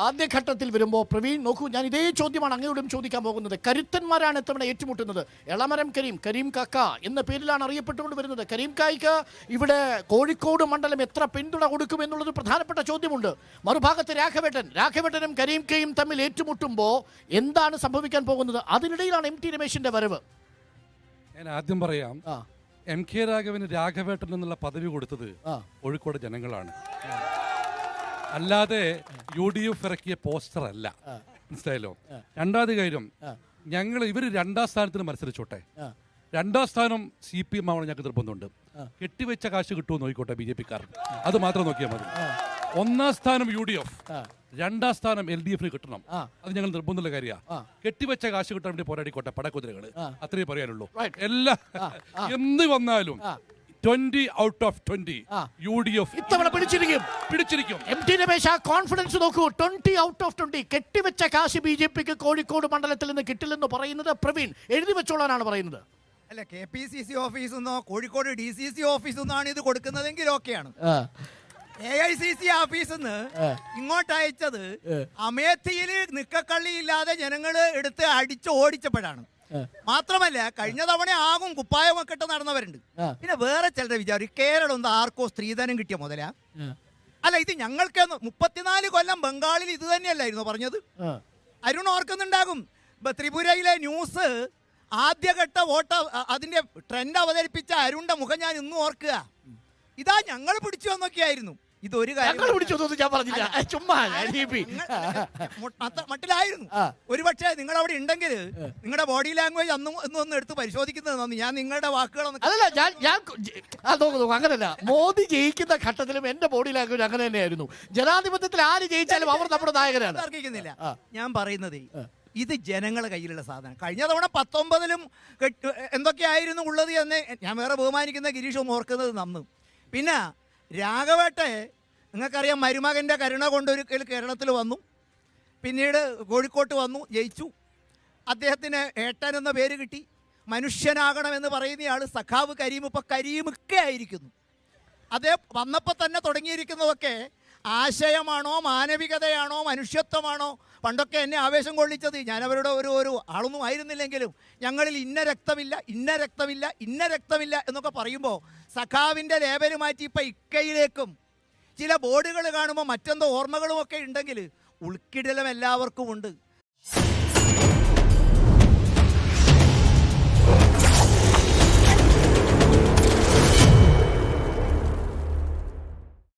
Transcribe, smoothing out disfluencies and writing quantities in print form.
ആദ്യഘട്ടത്തിൽ വരുമ്പോൾ പ്രവീൺ നോക്കൂ, ഞാൻ ഇതേ ചോദ്യമാണ് അങ്ങയോടും ചോദിക്കാൻ പോകുന്നത്. കരുത്തന്മാരാണ് ഇത്തവണ ഏറ്റുമുട്ടുന്നത്. എളമരം കരീം കാക്ക എന്ന പേരിലാണ് അറിയപ്പെട്ടുകൊണ്ട് വരുന്നത്. കരീം കായ്ക്ക് ഇവിടെ കോഴിക്കോട് മണ്ഡലം എത്ര പിന്തുണ കൊടുക്കുമെന്നുള്ളത് പ്രധാനപ്പെട്ട ചോദ്യമുണ്ട്. മറുഭാഗത്ത് രാഘവേട്ടനും കരീം കയും തമ്മിൽ ഏറ്റുമുട്ടുമ്പോൾ എന്താണ് സംഭവിക്കാൻ പോകുന്നത്? അതിനിടയിലാണ് MT രമേശിന്റെ വരവ്. ഞാൻ ആദ്യം പറയാം, MK രാഘവന് രാഘവേട്ടൻ എന്നുള്ള പദവി കൊടുത്തത് കോഴിക്കോട് ജനങ്ങളാണ്, അല്ലാതെ UDF ഇറക്കിയ പോസ്റ്റർ അല്ല. മനസ്സിലായല്ലോ? രണ്ടാമത് കാര്യം, ഇവർ 2ാം സ്ഥാനത്തിന് മത്സരിച്ചോട്ടെ. 2ാം സ്ഥാനം CPM ആവണം ഞങ്ങൾക്ക് നിർബന്ധമുണ്ട്. കെട്ടിവെച്ച കാശ് കിട്ടുമോ നോക്കിക്കോട്ടെ BJP-ക്കാർ, അത് മാത്രം നോക്കിയാൽ മതി. 1ാം സ്ഥാനം UDF, 2ാം സ്ഥാനം LDF കിട്ടണം, അത് ഞങ്ങൾ നിർബന്ധമുള്ള കാര്യമാണ്. കെട്ടിവെച്ച കാശ് കിട്ടാൻ വേണ്ടി പോരാടിക്കോട്ടെ പടക്കുതിരകള്, അത്രേ പറയാനുള്ളൂ. എല്ലാ എന്ത് വന്നാലും 20 out of 20 UDF ഇത്തവണ പിടിച്ചിരിക്കും. MT രമേശ്, ആ കോൺഫിഡൻസ് നോക്കൂ. 20 out of 20 കെട്ടിവെച്ച കാശ് BJP-ക്ക് കോഴിക്കോട് മണ്ഡലത്തിൽ നിന്ന് കിട്ടില്ലെന്ന് പറയുന്നത് പ്രവീൺ എഴുതി വെച്ചോളാനാണ് പറയുന്നത്. അല്ല, KPCC ഓഫീസിൽ നിന്നോ കോഴിക്കോട് DCC ഓഫീസിൽ നിന്നാണ് ഇത് കൊടുക്കുന്നതെങ്കിൽ ഓക്കെയാണ്. AICC ഓഫീസിൽ നിന്ന് ഇങ്ങോട്ട് അയച്ചത് അമേത്തിയിൽ നിക്കക്കള്ളിയില്ലാതെ ജനങ്ങൾ എടുത്ത് അടിച്ച് ഓടിച്ചപ്പോഴാണ്. മാത്രമല്ല, കഴിഞ്ഞ തവണ ആകും കുപ്പായമൊക്കെ ഇട്ട് നടന്നവരുണ്ട്. പിന്നെ വേറെ ചിലരുടെ വിചാരം കേരളം ഒന്ന് ആർക്കോ സ്ത്രീധനം കിട്ടിയ മുതലാ. അല്ല, ഇത് ഞങ്ങൾക്ക് 34 കൊല്ലം ബംഗാളിൽ ഇത് തന്നെയല്ലായിരുന്നു പറഞ്ഞത്. അരുൺ ഓർക്കുന്നുണ്ടാകും, ത്രിപുരയിലെ ന്യൂസ് ആദ്യഘട്ട വോട്ട് അതിന്റെ ട്രെൻഡ് അവതരിപ്പിച്ച അരുണിന്റെ മുഖം ഞാൻ ഇന്നും ഓർക്കുക. ഇതാ ഞങ്ങൾ പിടിച്ചു വന്നൊക്കെയായിരുന്നു. ഇതൊരു മട്ടിലായിരുന്നു. ഒരുപക്ഷെ നിങ്ങൾ അവിടെ ഉണ്ടെങ്കിൽ നിങ്ങളുടെ ബോഡി ലാംഗ്വേജ് ഒന്ന് എടുത്ത് പരിശോധിക്കുന്നത് നന്ദി. ഞാൻ നിങ്ങളുടെ വാക്കുകളൊന്നും അങ്ങനല്ല. മോദി ജയിക്കുന്ന ഘട്ടത്തിലും എന്റെ ബോഡി ലാംഗ്വേജ് അങ്ങനെ തന്നെയായിരുന്നു. ജനാധിപത്യത്തിൽ ആര് ജയിച്ചാലും അവർ നമ്മുടെ നായകരാണ്. തർക്കിക്കുന്നില്ല. ഞാൻ പറയുന്നത് ഇത് ജനങ്ങളുടെ കയ്യിലുള്ള സാധനം. കഴിഞ്ഞ തവണ 19-ലും എന്തൊക്കെയായിരുന്നു ഉള്ളത് എന്ന് ഞാൻ വേറെ ബഹുമാനിക്കുന്ന ഗിരീഷും ഓർക്കുന്നത് നന്ന്. പിന്നെ രാഘവേട്ടെ നിങ്ങൾക്കറിയാം, മരുമകൻ്റെ കരുണ കൊണ്ടൊരിക്കൽ കേരളത്തിൽ വന്നു, പിന്നീട് കോഴിക്കോട്ട് വന്നു, ജയിച്ചു. അദ്ദേഹത്തിന് ഏട്ടൻ എന്ന പേര് കിട്ടി. മനുഷ്യനാകണമെന്ന് പറയുന്നയാൾ സഖാവ് കരീം ഇപ്പോൾ കരീമൊക്കെ ആയിരിക്കുന്നു. അതേ വന്നപ്പോൾ തന്നെ തുടങ്ങിയിരിക്കുന്നതൊക്കെ ആശയമാണോ, മാനവികതയാണോ, മനുഷ്യത്വമാണോ? പണ്ടൊക്കെ എന്നെ ആവേശം കൊള്ളിച്ചത് ഞാൻ അവരുടെ ഒരു ആളൊന്നും ആയിരുന്നില്ലെങ്കിലും ഞങ്ങളിൽ ഇന്ന രക്തമില്ല എന്നൊക്കെ പറയുമ്പോൾ സഖാവിൻ്റെ ലേബല് മാറ്റി ഇപ്പം ഇക്കയിലേക്കും ചില ബോർഡുകൾ കാണുമ്പോൾ മറ്റെന്തോ ഓർമ്മകളുമൊക്കെ ഉണ്ടെങ്കിൽ ഉൾക്കിടലം എല്ലാവർക്കും ഉണ്ട്.